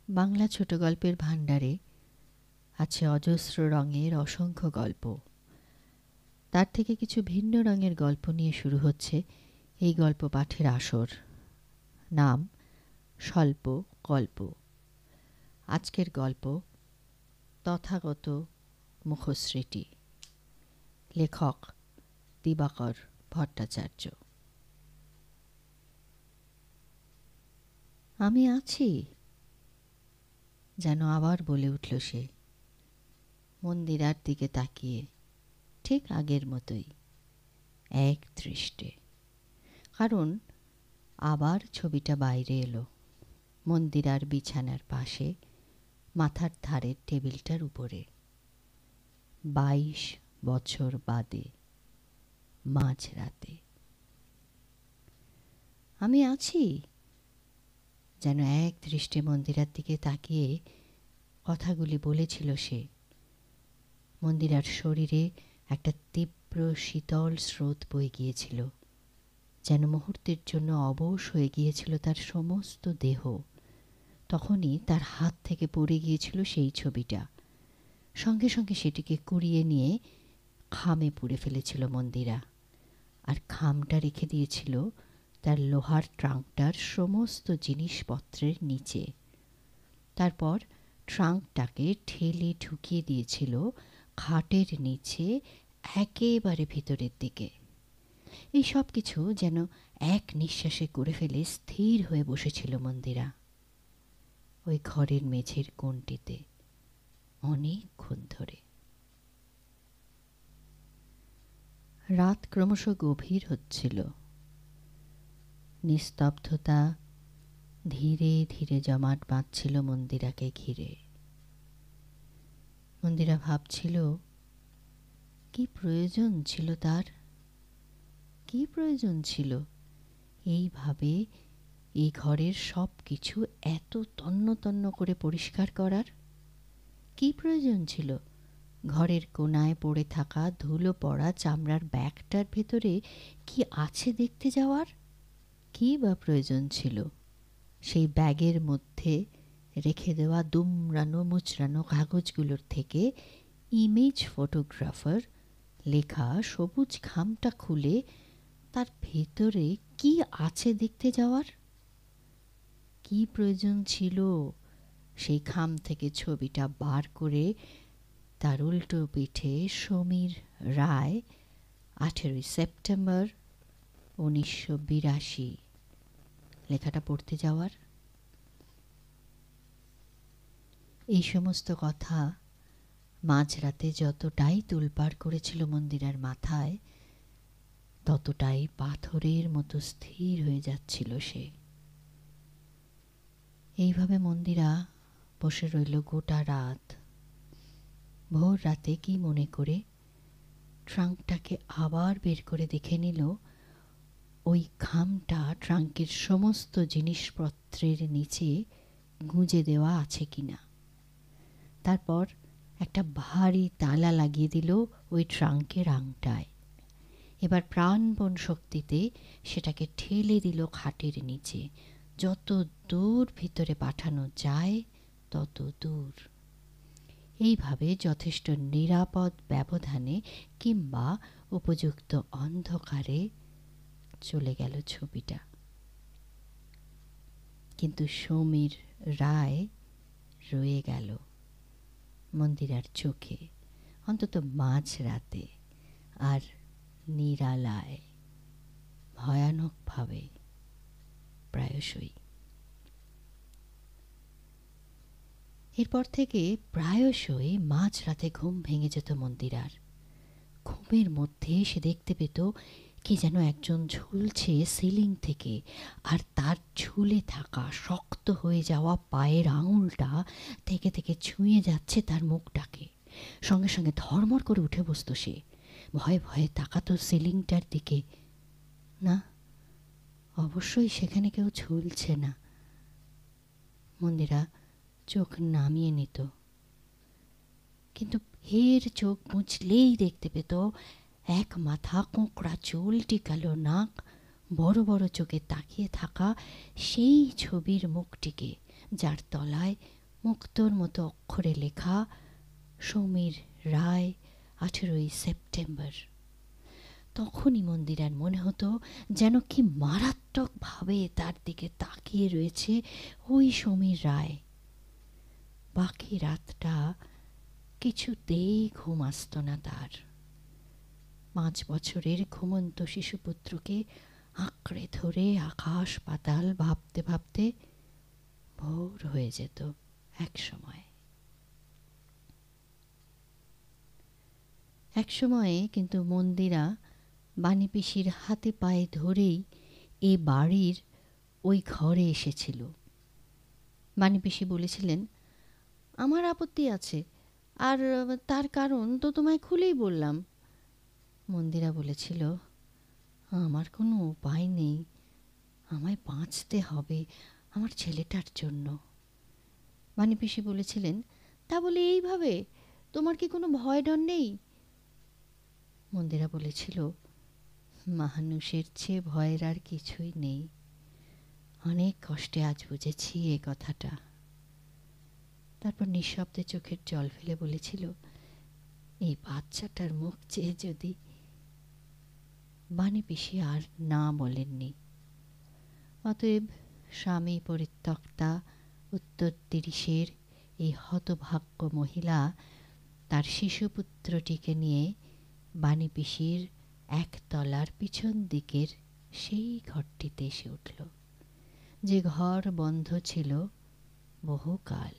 বাংলা ছোট গল্পের ভাণ্ডারে আছে অজস্র রঙের অসংখ্য গল্প। তার থেকে কিছু ভিন্ন রঙের গল্প নিয়ে শুরু হচ্ছে এই গল্প পাঠের আসর। নাম স্বল্প গল্প। আজকের গল্প তথাগত মুখশ্রীটি। লেখক দিবাকর ভট্টাচার্য। আমি আছি, যেন আবার বলে উঠল সে, মন্দিরার দিকে তাকিয়ে, ঠিক আগের মতোই, এক দৃষ্টে। কারণ আবার ছবিটা বাইরে এলো, মন্দিরার বিছানার পাশে, মাথার ধারের টেবিলটার উপরে। 22 বছর বাদে, মাঝরাতে। আমি আছি, যেন এক দৃষ্টে মন্দিরার দিকে তাকিয়ে কথাগুলি বলেছিল সে। মন্দিরার শরীরে একটা তীব্র শীতল স্রোত বয়ে গিয়েছিল, যেন মুহূর্তের জন্য অবশ হয়ে গিয়েছিল তার সমস্ত দেহ। তখনই তার হাত থেকে পড়ে গিয়েছিল সেই ছবিটা। সঙ্গে সঙ্গে সেটিকে কুড়িয়ে নিয়ে খামে পুড়ে ফেলেছিল মন্দিরা, আর খামটা রেখে দিয়েছিল তার লোহার ট্রাঙ্কটার সমস্ত জিনিসপত্রের নিচে। তারপর ট্রাঙ্কটাকে ঠেলে ঢুকিয়ে দিয়েছিল খাটের নিচে একেবারে ভিতরের দিকে। এই সব কিছু যেন এক নিঃশ্বাসে করে ফেলে স্থির হয়ে বসেছিল মন্দিরা ওই ঘরের মেঝের কোণটিতে অনেকক্ষণ ধরে। রাত ক্রমশ গভীর হচ্ছিল। নিস্তব্ধতা ধীরে ধীরে জমাট বাঁধছিল মন্দিরাকে ঘিরে। মন্দিরা ভাবছিল, কি প্রয়োজন ছিল তার, কি প্রয়োজন ছিল এইভাবে এই ঘরের সব কিছু এত তন্ন তন্ন করে পরিষ্কার করার? কি প্রয়োজন ছিল ঘরের কোণায় পড়ে থাকা ধুলো পড়া চামড়ার ব্যাগটার ভেতরে কি আছে দেখতে যাওয়ার? কি বা প্রয়োজন ছিল সেই ব্যাগের মধ্যে রেখে দেওয়া দুমড়ানো মুচড়ানো কাগজগুলোর থেকে ইমেজ ফটোগ্রাফার লেখা সবুজ খামটা খুলে তার ভেতরে কি আছে দেখতে যাওয়ার? কি প্রয়োজন ছিল সেই খাম থেকে ছবিটা বার করে তার উল্টো পিঠে সমীর রায় 18 সেপ্টেম্বর 1982 লেখাটা পড়তে যাওয়ার? এই সমস্ত কথা মাঝরাতে যতটাই তোলপাড় করেছিল মন্দিরার মাথায়, ততটাই পাথরের মতো স্থির হয়ে যাচ্ছিল সে। এইভাবে মন্দিরা বসে রইল গোটা রাত। ভোর রাতে কি মনে করে ট্রাঙ্কটাকে আবার বের করে দেখে নিল ওই খামটা ট্রাঙ্কের সমস্ত জিনিসপত্রের নিচে গুঁজে দেওয়া আছে কিনা। তারপর একটা ভারী তালা লাগিয়ে দিল ওই ট্রাঙ্কের আংটায়। এবার প্রাণপণ শক্তিতে সেটাকে ঠেলে দিল খাটের নিচে, যত দূর ভিতরে পাঠানো যায় তত দূর। এইভাবে যথেষ্ট নিরাপদ ব্যবধানে কিংবা উপযুক্ত অন্ধকারে চলে গেল ছবিটা। কিন্তু সমীর রায় রয়ে গেল মন্দিরার চোখে, অন্তত মাঝরাতে, আর নিরালায়, ভয়ানকভাবে, প্রায়শই। এরপর থেকে প্রায়শই মাঝরাতে ঘুম ভেঙে যেত মন্দিরার। ঘুমের মধ্যে সে দেখতে পেত কি যেন একজন ঝুলছে সিলিং থেকে, আর তার ঝুলে থাকা শক্ত হয়ে যাওয়া পায়ের আঙুলটা থেকে থেকে ছুঁয়ে যাচ্ছে তার মুখটাকে। সঙ্গে সঙ্গে ধর্মর করে উঠে বসত সে, ভয়ে ভয়ে তাকাতো সিলিংটার দিকে। না, অবশ্যই সেখানে কেউ ঝুলছে না। মন্দিরা চোখ নামিয়ে নিত, কিন্তু ফের চোখ মুছলেই দেখতে পেত এক মাথা কোঁকড়া চুল, টিকালো নাক, বড় বড় চোখে তাকিয়ে থাকা সেই ছবির মুখটিকে, যার তলায় মুক্তোর মতো অক্ষরে লেখা, সমীর রায়, 18ই সেপ্টেম্বর। তখনই মন্দিরার মনে হতো যেন কি মারাত্মকভাবে তার দিকে তাকিয়ে রয়েছে ওই সমীর রায়। বাকি রাতটা কিছুতেই ঘুম আসত না তার। 5 বছরের ঘুমন্ত শিশুপুত্রকে আঁকড়ে ধরে আকাশ পাতাল ভাবতে ভাবতে ভোর হয়ে যেত এক সময়ে কিন্তু মন্দিরা বাণী পিসির হাতে পায়ে ধরেই এ বাড়ির ওই ঘরে এসেছিল। বাণী পিসি বলেছিলেন, আমার আপত্তি আছে, আর তার কারণ তো তোমায় খুলেই বললাম। মন্দিরা বলেছিল, আমার কোনো উপায় নেই, আমায় বাঁচতে হবে আমার ছেলেটার জন্য। বাণী পিসি বলেছিলেন, তা বলে এইভাবে তোমার কি কোনো ভয় ডর নেই? মন্দিরা বলেছিল, মানুষের চেয়ে ভয়ের আর কিছুই নেই। অনেক কষ্টে আজ বুঝেছি এ কথাটা। তারপর নিঃশব্দে চোখের জল ফেলে বলেছিল, এই বাচ্চাটার মুখ চেয়ে যদি। বাণী পিসি আর না বলেননি। অতএব স্বামী পরিত্যক্তা উত্তর 30-এর এই হতভাগ্য মহিলা তার শিশুপুত্রটিকে নিয়ে বাণী পিসির একতলার পিছন দিকের সেই ঘরটিতে এসে উঠল, যে ঘর বন্ধ ছিল বহুকাল।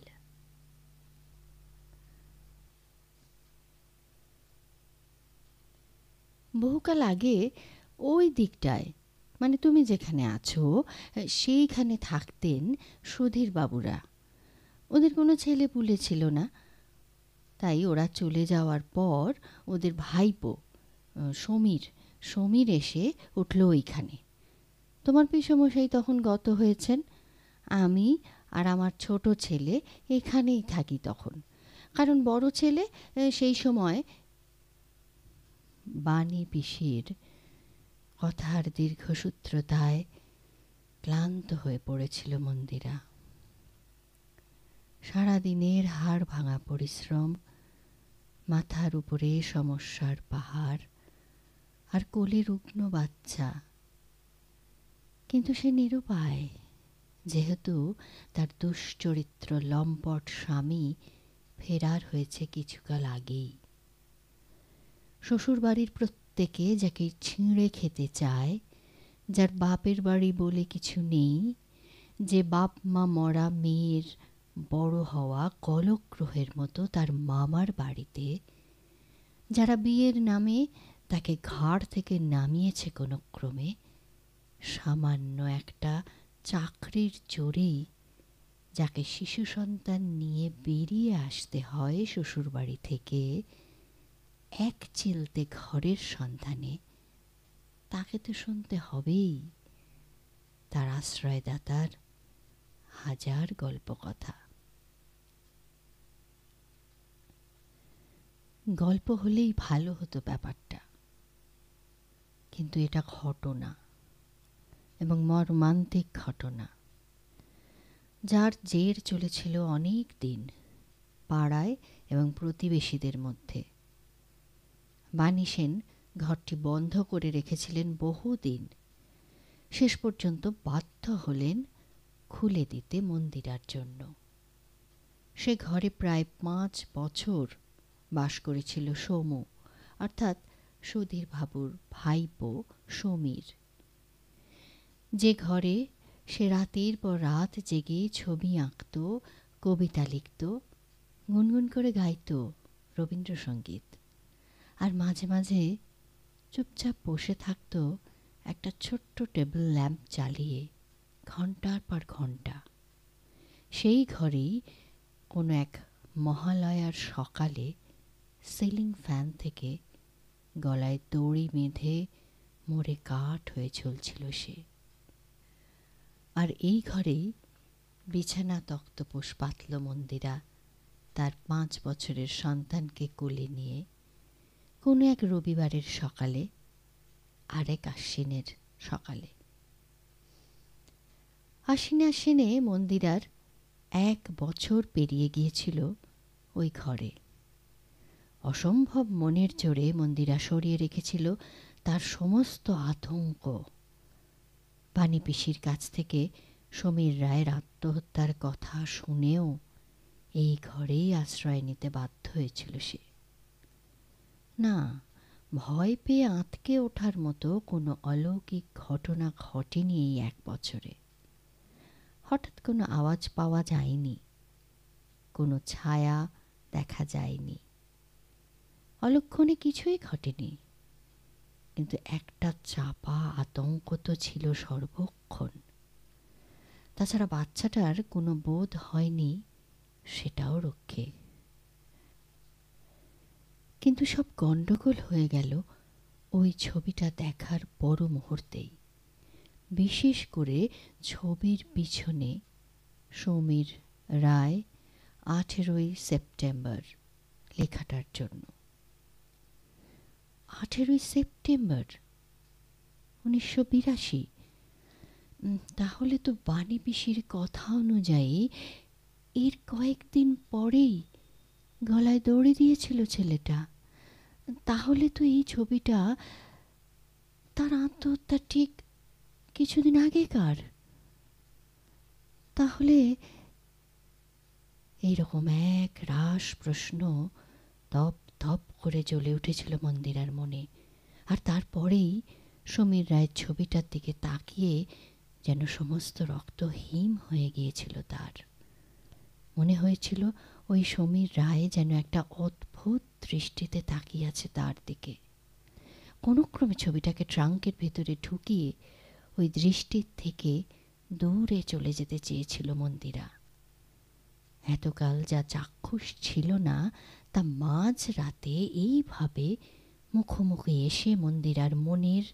বহুকাল আগে ওই দিকটায়, মানে তুমি যেখানে আছো সেইখানে থাকতেন সুধীর বাবুরা। ওদের কোনো ছেলে পুলে ছিল না, তাই ওরা চলে যাওয়ার পর ওদের ভাইপো সমীর এসে উঠল ওইখানে। তোমার পিসমশাই তখন গত হয়েছেন। আমি আর আমার ছোট ছেলে এখানেই থাকি তখন, কারণ বড় ছেলে সেই সময়। বাণী পিসির কথার দীর্ঘসূত্রতায় ক্লান্ত হয়ে পড়েছিল মন্দিরা। সারাদিনের হাড় ভাঙা পরিশ্রম, মাথার উপরে সমস্যার পাহাড়, আর কোলে রুগ্ন বাচ্চা। কিন্তু সে নিরুপায়, যেহেতু তার দুশ্চরিত্র লম্পট স্বামী ফেরার হয়েছে কিছুকাল আগেই। শ্বশুরবাড়ির প্রত্যেকে যাকে ছিঁড়ে খেতে চায়, যার বাপের বাড়ি বলে কিছু নেই, যে বাপ মা মরা মেয়ের বড় হওয়া কলগ্রহের মতো তার মামার বাড়িতে, যারা বিয়ের নামে তাকে ঘাড় থেকে নামিয়েছে কোনো ক্রমে, সামান্য একটা চাকরির জোরেই যাকে শিশু সন্তান নিয়ে বেরিয়ে আসতে হয় শ্বশুরবাড়ি থেকে এক চিলতে ঘরের সন্ধানে, তাকে তো শুনতে হবেই তার আশ্রয়দাতার হাজার গল্প কথা। গল্প হলেই ভালো হতো ব্যাপারটা, কিন্তু এটা ঘটনা, এবং মর্মান্তিক ঘটনা, যার জের চলেছিল অনেক দিন পাড়ায় এবং প্রতিবেশীদের মধ্যে। বাণী সেন ঘরটি বন্ধ করে রেখেছিলেন বহুদিন। শেষ পর্যন্ত বাধ্য হলেন খুলে দিতে মন্দিরার জন্য। সে ঘরে প্রায় 5 বছর বাস করেছিল সমু, অর্থাৎ সুধীর বাবুর ভাইপো সমীর। যে ঘরে সে রাতের পর রাত জেগে ছবি আঁকত, কবিতা লিখত, গুনগুন করে গাইত রবীন্দ্রসঙ্গীত, আর মাঝে মাঝে চুপচাপ বসে থাকত একটা ছোট্ট টেবিল ল্যাম্প জ্বালিয়ে ঘণ্টার পর ঘণ্টা। সেই ঘরেই কোনো এক মহালয়ার সকালে সিলিং ফ্যান থেকে গলায় দড়ি বেঁধে মরে কাঠ হয়ে চলছিল সে। আর এই ঘরেই বিছানা তক্তপোষ পাতল মন্দিরা তার 5 বছরের সন্তানকে কোলে নিয়ে কোনো এক রবিবারের সকালে, আরেক আশ্বিনের সকালে। আশ্বিনে মন্দিরার 1 বছর পেরিয়ে গিয়েছিল ওই ঘরে। অসম্ভব মনের জোরে মন্দিরা সরিয়ে রেখেছিল তার সমস্ত আতঙ্ক। বাণী পিসির কাছ থেকে সমীর রায়ের আত্মহত্যার কথা শুনেও এই ঘরেই আশ্রয় নিতে বাধ্য হয়েছিল সে। না, ভয় পেয়ে আঁতকে ওঠার মতো কোনো অলৌকিক ঘটনা ঘটেনি এই 1 বছরে। হঠাৎ কোনো আওয়াজ পাওয়া যায়নি, কোনো ছায়া দেখা যায়নি, অলক্ষণে কিছুই ঘটেনি। কিন্তু একটা চাপা আতঙ্ক তো ছিল সর্বক্ষণ। তাছাড়া বাচ্চাটার কোনো বোধ হয়নি, সেটাও রক্ষে। কিন্তু সব গণ্ডগোল হয়ে গেল ওই ছবিটা দেখার পর মুহূর্তেই। বিশেষ করে ছবির পিছনে সমীর রায় 18ই সেপ্টেম্বর লেখাটার জন্য। 18ই সেপ্টেম্বর 1982। তাহলে তো বাণী পিসির কথা অনুযায়ী এর কয়েকদিন পরেই গলায় দড়ি দিয়েছিল ছেলেটা। তাহলে তো এই ছবিটা তার আত্মহত্যা ঠিক কিছুদিন আগেকার। তাহলে এইরকম এক রাশ প্রশ্ন ধপ ধপ করে জ্বলে উঠেছিল মন্দিরার মনে। আর তারপরেই সমীর রায়ের ছবিটার দিকে তাকিয়ে যেন সমস্ত রক্ত হিম হয়ে গিয়েছিল তার। মনে হয়েছিল ওই সমীর রায় যেন একটা অদ্ভুত দৃষ্টিতে তাকিয়ে আছে তার দিকে। কোনো ক্রমে ছবিটাকে ট্রাঙ্কের ভেতরে ঢুকিয়ে ওই দৃষ্টির থেকে দূরে চলে যেতে চেয়েছিল মন্দিরা। এতকাল যা চাক্ষুষ ছিল না, তা মাঝ রাতে এইভাবে মুখোমুখি এসে মন্দিরার মনের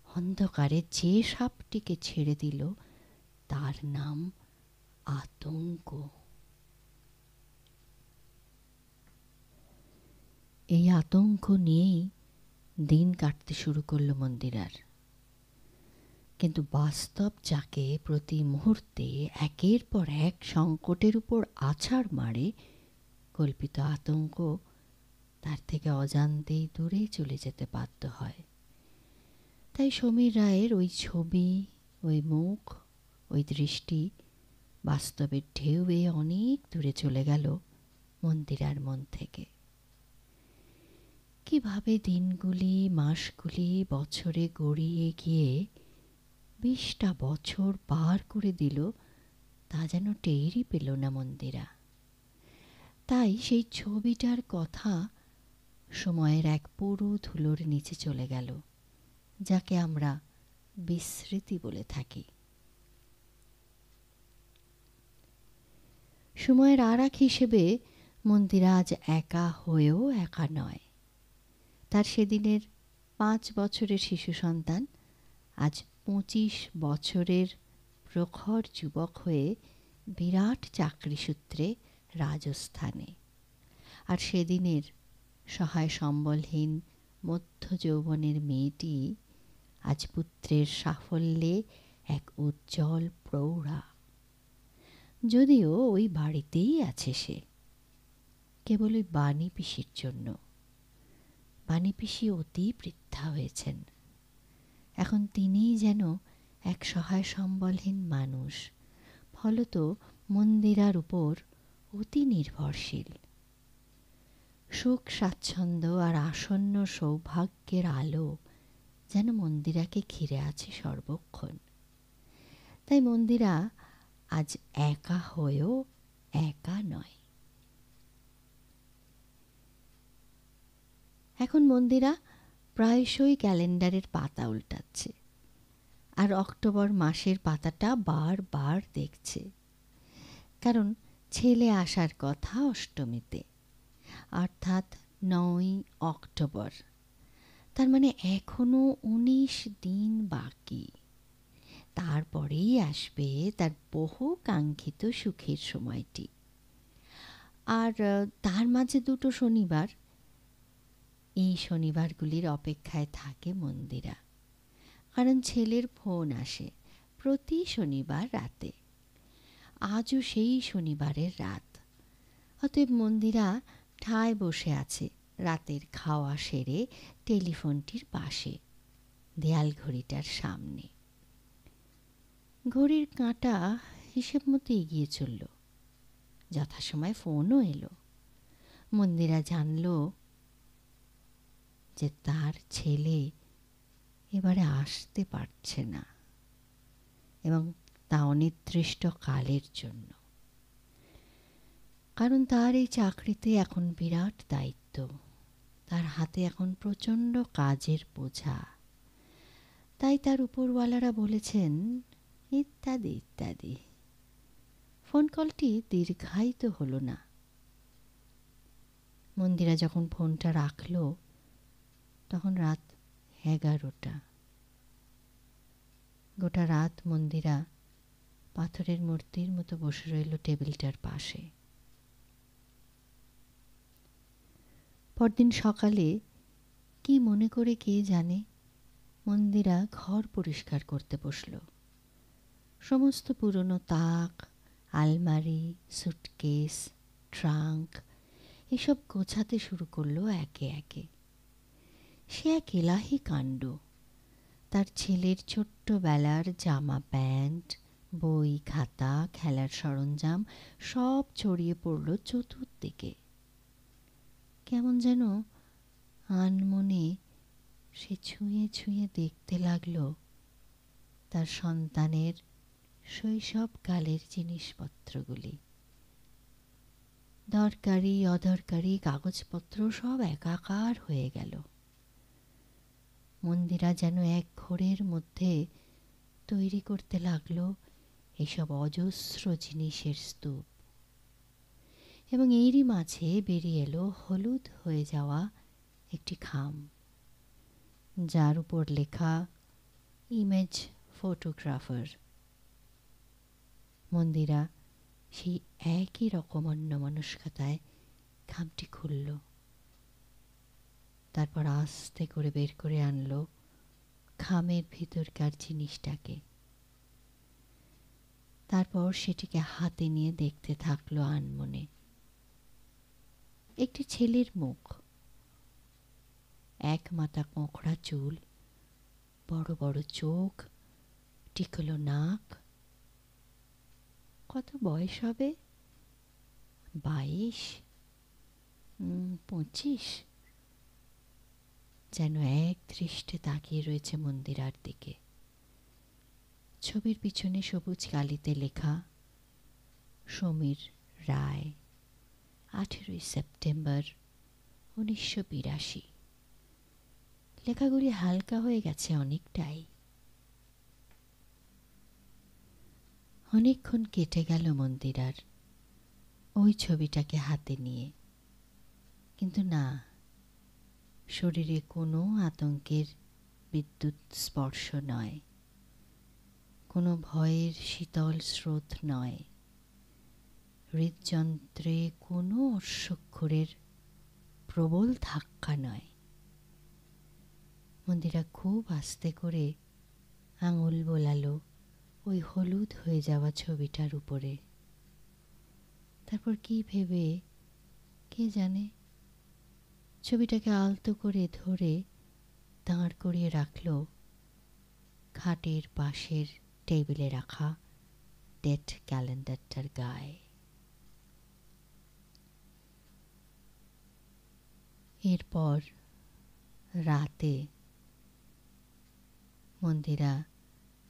অন্ধকারে যে সাপটিকে ছেড়ে দিল, তার নাম আতঙ্ক। এই আতঙ্ক নিয়েই দিন কাটতে শুরু করলো মন্দিরার। কিন্তু বাস্তব যাকে প্রতি মুহূর্তে একের পর এক সংকটের উপর আছাড় মারে, কল্পিত আতঙ্ক তার থেকে অজান্তেই দূরে চলে যেতে বাধ্য হয়। তাই সমীর রায়ের ওই ছবি, ওই মুখ, ওই দৃষ্টি বাস্তবের ঢেউয়ে অনেক দূরে চলে গেল মন্দিরার মন থেকে। কিভাবে দিনগুলি, মাসগুলি বছরে গড়িয়ে গিয়ে 20টা বছর পার করে দিল, তা যেন টেরই পেল না মন্দিরা। তাই সেই ছবিটার কথা সময়ের এক পুরো ধুলোর নিচে চলে গেল, যাকে আমরা বিস্মৃতি বলে থাকি। সময়ের আর এক হিসেবে মন্দিরা আজ একা হয়েও একা নয়। তার সেদিনের 5 বছরের শিশু সন্তান আজ 25 বছরের প্রখর যুবক হয়ে বিরাট চাকরি সূত্রে রাজস্থানে। আর সেদিনের সহায় সম্বলহীন মধ্য যৌবনের মেয়েটি আজ পুত্রের সাফল্যে এক উজ্জ্বল প্রৌঢ়া। যদিও ওই বাড়িতেই আছে সে, কেবল ওই বাণী পিসির জন্য। বাণী পিসি অতি বৃদ্ধা হয়েছেন। এখন তিনিই যেন এক সহায় সম্বলহীন মানুষ, ফলত মন্দিরার উপর অতি নির্ভরশীল। সুখ স্বাচ্ছন্দ্য আর আসন্ন সৌভাগ্যের আলো যেন মন্দিরাকে ঘিরে আছে সর্বক্ষণ। তাই মন্দিরা আজ একা হয়েও একা নয়। এখন মন্দিরা প্রায়শই ক্যালেন্ডারের পাতা উল্টাচ্ছে আর অক্টোবর মাসের পাতাটা বারবার দেখছে। কারণ ছেলে আসার কথা অষ্টমীতে, অর্থাৎ 9ই অক্টোবর। তার মানে এখনো 19 দিন বাকি। তারপরেই আসবে তার বহু কাঙ্ক্ষিত সুখের সময়টি। আর তার মাঝে 2টো শনিবার। এই শনিবারগুলির অপেক্ষায় থাকে মন্দিরা, কারণ ছেলের ফোন আসে প্রতি শনিবার রাতে। আজও সেই শনিবারের রাত। অতএব মন্দিরা ঠায় বসে আছে রাতের খাওয়া সেরে টেলিফোনটির পাশে, দেয়াল ঘড়িটার সামনে। ঘড়ির কাঁটা হিসেব মতো এগিয়ে চলল। যথাসময় ফোনও এলো। মন্দিরা জানল যে তার ছেলে এবারে আসতে পারছে না, এবং তা অনির্দিষ্ট কালের জন্য। কারণ তার এই চাকরিতে এখন বিরাট দায়িত্ব, তার হাতে এখন প্রচণ্ড কাজের বোঝা। তাই তার উপরওয়ালারা বলেছেন ইত্যাদি ইত্যাদি। ফোন কলটি দীর্ঘায়িত হলো না। মন্দিরা যখন ফোনটা রাখল তখন রাত 11টা। গোটা রাত মন্দিরা পাথরের মূর্তির মতো বসে রইল টেবিলটার পাশে। পরদিন সকালে কি মনে করে কে জানে মন্দিরা ঘর পরিষ্কার করতে বসল। সমস্ত পুরনো তাক, আলমারি, সুটকেস, ট্রাঙ্ক এসব গোছাতে শুরু করলো একে একে। সে এক এলাহি কাণ্ড। তার ছেলের ছোট্টবেলার জামা প্যান্ট, বই খাতা, খেলার সরঞ্জাম সব ছড়িয়ে পড়ল চতুর্দিকে। কেমন যেন আনমনে সে ছুঁয়ে ছুঁয়ে দেখতে লাগল তার সন্তানের শৈশবকালের জিনিসপত্রগুলি। দরকারি অদরকারি কাগজপত্র সব একাকার হয়ে গেল। মন্দিরা যেন এক ঘোরের মধ্যে তৈরি করতে লাগল এসব অজস্র জিনিসের স্তূপ। এবং এরই মাঝে বেরিয়ে এলো হলুদ হয়ে যাওয়া একটি খাম, যার উপর লেখা ইমেজ ফটোগ্রাফার। মন্দিরা সেই একই রকম অন্যমনস্কতায় খামটি খুলল। তারপর আস্তে করে বের করে আনলো খামের ভিতরকার জিনিসটাকে। তারপর সেটিকে হাতে নিয়ে দেখতে থাকলো আনমনে। একটি ছেলের মুখ, এক মাথা কোঁকড়া চুল, বড় বড় চোখ, টিকলো নাক। কত বয়স হবে? 22, 25। যেন এক দৃষ্টে তাকিয়ে রয়েছে মন্দিরার দিকে। ছবির পিছনে সবুজ কালিতে লেখা সমীর রায়, 18 সেপ্টেম্বর 1982। লেখাগুলি হালকা হয়ে গেছে অনেকটাই। অনেকক্ষণ কেটে গেল মন্দিরার ওই ছবিটাকে হাতে নিয়ে, কিন্তু না, শরীরে কোনো আতঙ্কের বিদ্যুৎ স্পর্শ নয়, কোনো ভয়ের শীতল স্রোত নয়, হৃদযন্ত্রে কোনো অশ্বক্ষরের প্রবল ধাক্কা নয়। মন্দিরা খুব আস্তে করে আঙুল বোলালো ওই হলুদ হয়ে যাওয়া ছবিটার উপরে। তারপর কি ভেবে কে জানে ছবিটাকে আলতো করে ধরে দাঁড় করিয়ে রাখল খাটের পাশের টেবিলে রাখা ডেট ক্যালেন্ডারটার গায়ে। এরপর রাতে মন্দিরা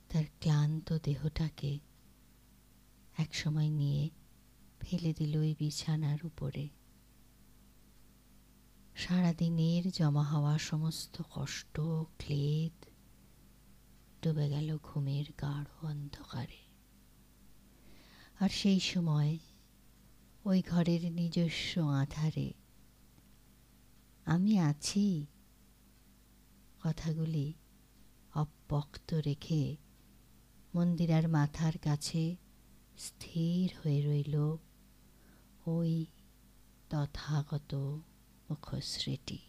তার ক্লান্ত দেহটাকে একসময় নিয়ে ফেলে দিল ওই বিছানার উপরে। সারাদিনের জমা হওয়া সমস্ত কষ্ট ক্লেদ ডুবে গেল ঘুমের গাঢ় অন্ধকারে। আর সেই সময় ওই ঘরের নিজস্ব আধারে আমি আছি কথাগুলি অব্যক্ত রেখে মন্দিরার মাথার কাছে স্থির হয়ে রইল ওই তথাগত মুখশ্রীটি।